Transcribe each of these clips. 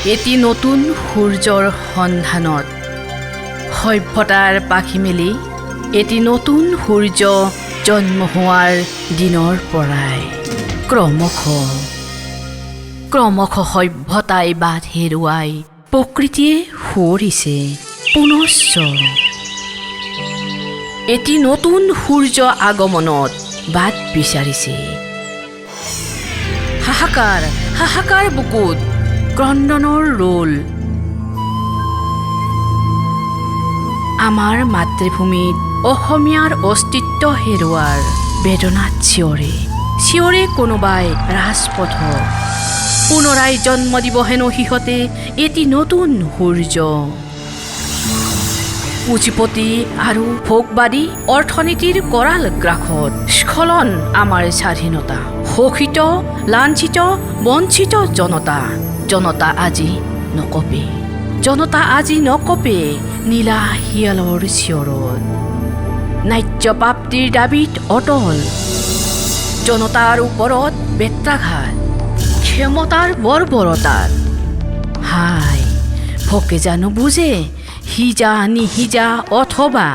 এটি নতুন সূৰ্যৰ সন্ধানত সভ্যতাৰ পাখি মেলি এটি নতুন সূৰ্য জন্ম হোৱাৰ দিনৰ পৰাই ক্ৰমশ সভ্যতাই বাট হেৰুৱাই প্ৰকৃতিয়ে সুঁৱৰিছে পুনশ্চ এটি নতুন সূৰ্য আগমনত বাট বিচাৰিছে। হাহাকাৰ বুকুত ক্ৰন্দনৰ ৰোল। আমাৰ মাতৃভূমিত অসমীয়াৰ অস্তিত্ব হেৰুৱাৰ বেদনাত চিঞৰে কোনোবাই ৰাজপথত। পুনৰাই জন্ম দিব হেনো সিহঁতে এটি নতুন সূৰ্য। পুঁজিপতি আৰু ভোগবাদী অৰ্থনীতিৰ কৰাল গ্ৰাসত স্খলন আমাৰ স্বাধীনতা। শোষিত, লাঞ্ছিত, বঞ্চিত জনতা আজি নকপে নীলা শিয়ালৰ চিঞৰত। ন্যায্য প্ৰাপ্তিৰ দাবীত অটল জনতাৰ ওপৰত বেত্ৰাঘাত, ক্ষমতাৰ বৰ্বৰতাত। হাই ভকে জানো বুজে সিজা নিসিজা অথবা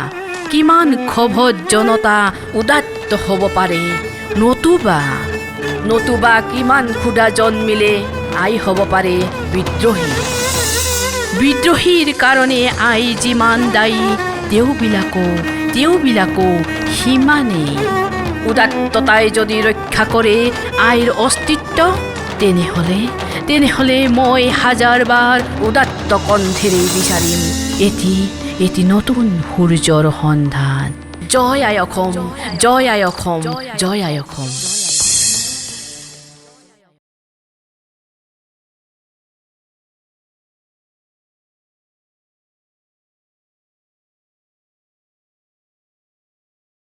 কিমান ক্ষোভত জনতা উদাত্ত হ'ব পাৰে, নতুবা কিমান ক্ষুধা জন্মিলে আই হ'ব পাৰে বিদ্ৰোহীৰ কাৰণে আই যিমান দায়ী তেওঁবিলাকো সিমানেই। উদাত্ততাই যদি ৰক্ষা কৰে আইৰ অস্তিত্ব, তেনেহলে মই হাজাৰবাৰ উদাত্ত কণ্ঠেৰে বিচাৰিম এটি নতুন সূৰ্যৰ সন্ধান। জয় আই অসম, জয় আই অসম, জয় আই অসম।